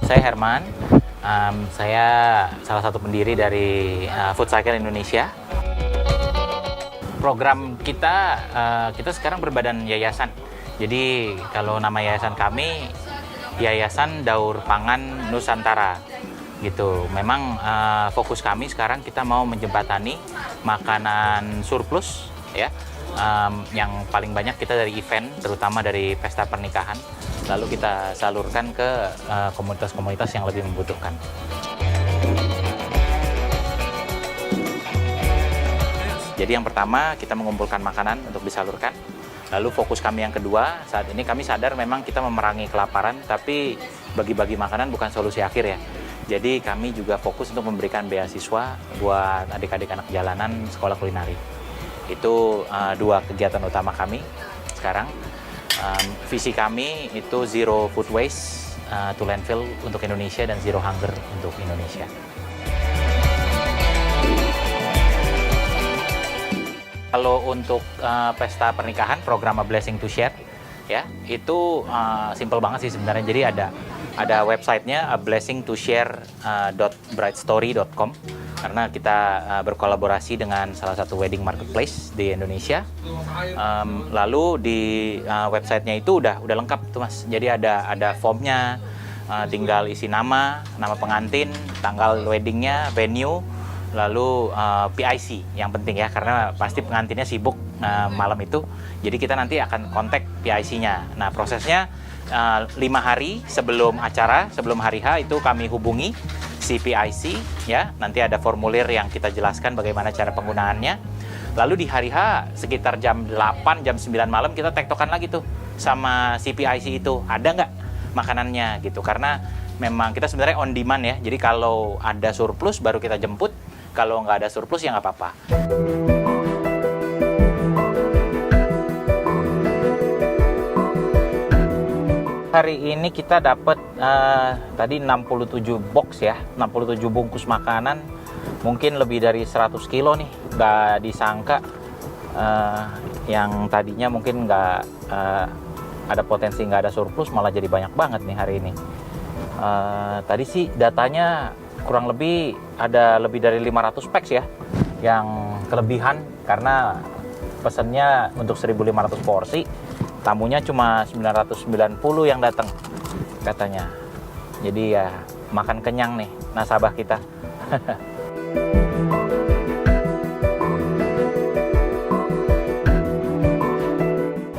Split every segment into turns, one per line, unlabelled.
Saya Herman. Saya salah satu pendiri dari Food Cycle Indonesia. Program kita sekarang berbadan yayasan. Jadi kalau nama yayasan kami Yayasan Daur Pangan Nusantara. Gitu. Memang fokus kami sekarang kita mau menjembatani makanan surplus, ya. Yang paling banyak kita dari event, terutama dari pesta pernikahan, lalu kita salurkan ke komunitas-komunitas yang lebih membutuhkan. Jadi yang pertama kita mengumpulkan makanan untuk disalurkan. Lalu fokus kami yang kedua, saat ini kami sadar memang kita memerangi kelaparan, tapi bagi-bagi makanan bukan solusi akhir ya. Jadi kami juga fokus untuk memberikan beasiswa buat adik-adik anak jalanan sekolah kulinari. Itu dua kegiatan utama kami sekarang. Visi kami itu zero food waste to landfill untuk Indonesia dan zero hunger untuk Indonesia. Kalau untuk pesta pernikahan, program A Blessing to Share, ya itu simple banget sih sebenarnya. Jadi ada websitenya ablessingtoshare.brightstory.com. Karena kita berkolaborasi dengan salah satu wedding marketplace di Indonesia. Lalu di websitenya itu udah lengkap tuh Mas. Jadi ada formnya, tinggal isi nama pengantin, tanggal weddingnya, venue, lalu PIC yang penting ya, karena pasti pengantinnya sibuk malam itu. Jadi kita nanti akan kontak PIC-nya. Nah prosesnya 5 hari sebelum acara, sebelum hari H itu kami hubungi CPIC ya, nanti ada formulir yang kita jelaskan bagaimana cara penggunaannya. Lalu di hari H sekitar jam 8, jam 9 malam kita tektokan lagi tuh sama CPIC itu, ada nggak makanannya gitu. Karena memang kita sebenarnya on demand ya, jadi kalau ada surplus baru kita jemput, kalau nggak ada surplus ya nggak apa-apa. Hari ini kita dapat tadi 67 box ya, 67 bungkus makanan, mungkin lebih dari 100 kilo nih. Nggak disangka yang tadinya mungkin nggak ada potensi nggak ada surplus, malah jadi banyak banget nih hari ini. Tadi sih datanya kurang lebih ada lebih dari 500 packs ya yang kelebihan, karena pesannya untuk 1.500 porsi. Tamunya cuma 990 yang datang katanya. Jadi ya makan kenyang nih nasabah kita.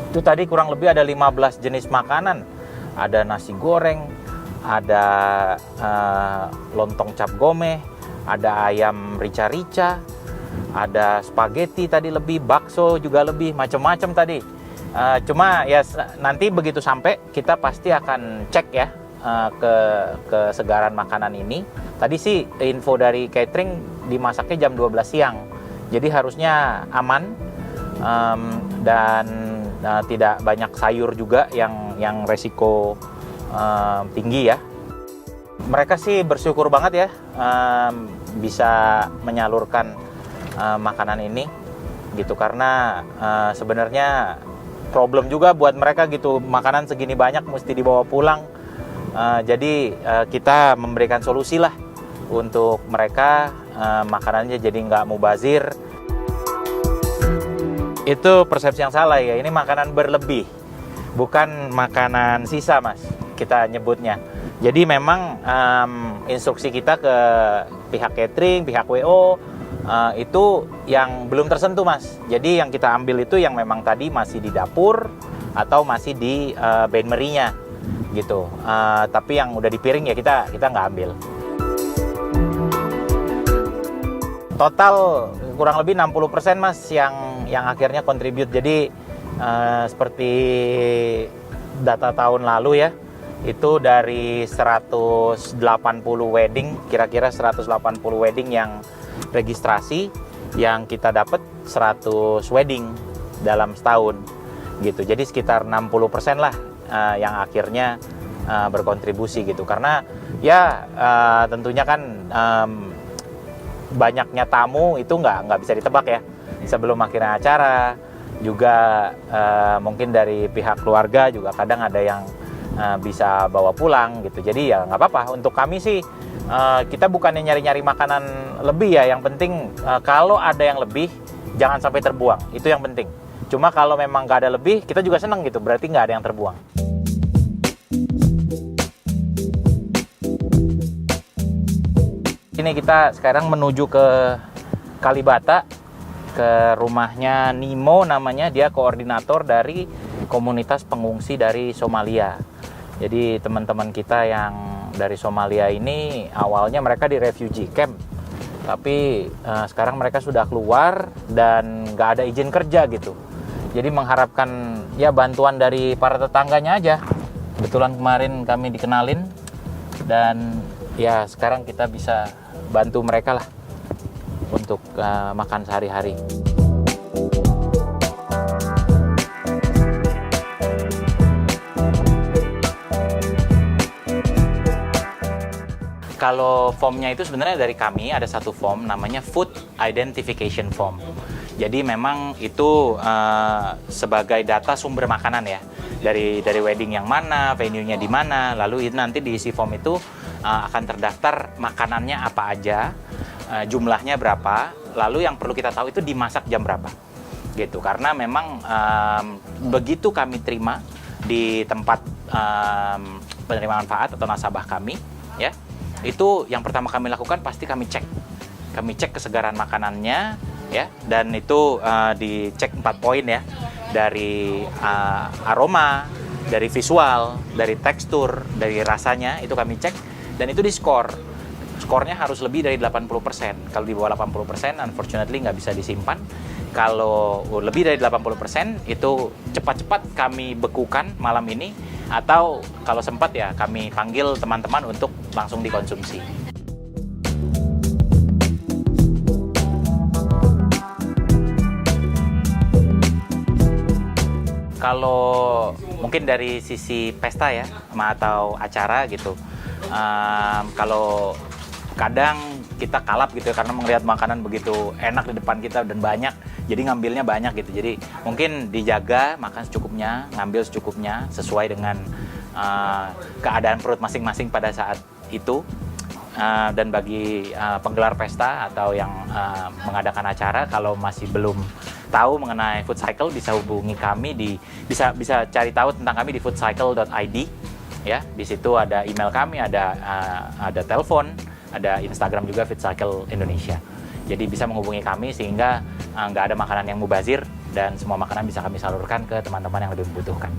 Itu tadi kurang lebih ada 15 jenis makanan. Ada nasi goreng, ada lontong cap gome, ada ayam rica-rica, ada spaghetti tadi lebih, bakso juga lebih, macam-macam tadi. Cuma ya nanti begitu sampai kita pasti akan cek ya ke kesegaran makanan ini. Tadi sih info dari catering dimasaknya jam 12 siang. Jadi harusnya aman dan tidak banyak sayur juga yang resiko tinggi ya. Mereka sih bersyukur banget ya bisa menyalurkan makanan ini gitu, karena sebenarnya problem juga buat mereka gitu, makanan segini banyak mesti dibawa pulang. Jadi kita memberikan solusi lah untuk mereka, makanannya jadi nggak mubazir. Itu persepsi yang salah ya, ini makanan berlebih, bukan makanan sisa Mas, kita nyebutnya. Jadi memang instruksi kita ke pihak catering, pihak WO, itu yang belum tersentuh Mas. Jadi yang kita ambil itu yang memang tadi masih di dapur atau masih di bain-merinya gitu. Tapi yang udah di piring ya kita nggak ambil. Total kurang lebih 60% Mas yang akhirnya contribute. Jadi seperti data tahun lalu ya, itu dari 180 wedding, kira-kira 180 wedding yang registrasi, yang kita dapat 100 wedding dalam setahun gitu. Jadi sekitar 60% lah yang akhirnya berkontribusi gitu. Karena ya tentunya kan banyaknya tamu itu nggak bisa ditebak ya. Sebelum akhirnya acara juga mungkin dari pihak keluarga juga kadang ada yang bisa bawa pulang gitu. Jadi ya nggak apa-apa. Untuk kami sih kita bukannya nyari-nyari makanan lebih ya. Yang penting kalau ada yang lebih jangan sampai terbuang. Itu yang penting. Cuma kalau memang nggak ada lebih, kita juga seneng gitu. Berarti nggak ada yang terbuang. Ini kita sekarang menuju ke Kalibata, ke rumahnya Nimo namanya. Dia koordinator dari komunitas pengungsi dari Somalia. Jadi teman-teman kita yang dari Somalia ini awalnya mereka di refugee camp, tapi sekarang mereka sudah keluar dan nggak ada izin kerja gitu. Jadi mengharapkan ya bantuan dari para tetangganya aja. Kebetulan kemarin kami dikenalin dan ya sekarang kita bisa bantu mereka lah untuk makan sehari-hari. Kalau formnya itu sebenarnya dari kami ada satu form namanya Food Identification Form. Jadi memang itu sebagai data sumber makanan ya, dari wedding yang mana, venue-nya di mana, lalu nanti diisi form itu akan terdaftar makanannya apa aja, jumlahnya berapa, lalu yang perlu kita tahu itu dimasak jam berapa, gitu. Karena memang begitu kami terima di tempat penerima manfaat atau nasabah kami, ya, itu yang pertama kami lakukan pasti kami cek kesegaran makanannya, ya, dan itu dicek 4 poin ya, dari aroma, dari visual, dari tekstur, dari rasanya itu kami cek. Dan itu di-skor. Skornya harus lebih dari 80%. Kalau di bawah 80%, unfortunately nggak bisa disimpan. Kalau lebih dari 80%, itu cepat-cepat kami bekukan malam ini. Atau kalau sempat ya, kami panggil teman-teman untuk langsung dikonsumsi. Kalau mungkin dari sisi pesta ya, atau acara gitu, kalau kadang kita kalap gitu ya, karena melihat makanan begitu enak di depan kita dan banyak, jadi ngambilnya banyak gitu. Jadi mungkin dijaga, makan secukupnya, ngambil secukupnya sesuai dengan keadaan perut masing-masing pada saat itu. Dan bagi penggelar pesta atau yang mengadakan acara, kalau masih belum tahu mengenai Food Cycle, bisa hubungi kami bisa cari tahu tentang kami di foodcycle.id. Ya, di situ ada email kami, ada telepon, ada Instagram juga Food Cycle Indonesia. Jadi bisa menghubungi kami sehingga nggak ada makanan yang mubazir dan semua makanan bisa kami salurkan ke teman-teman yang lebih membutuhkan.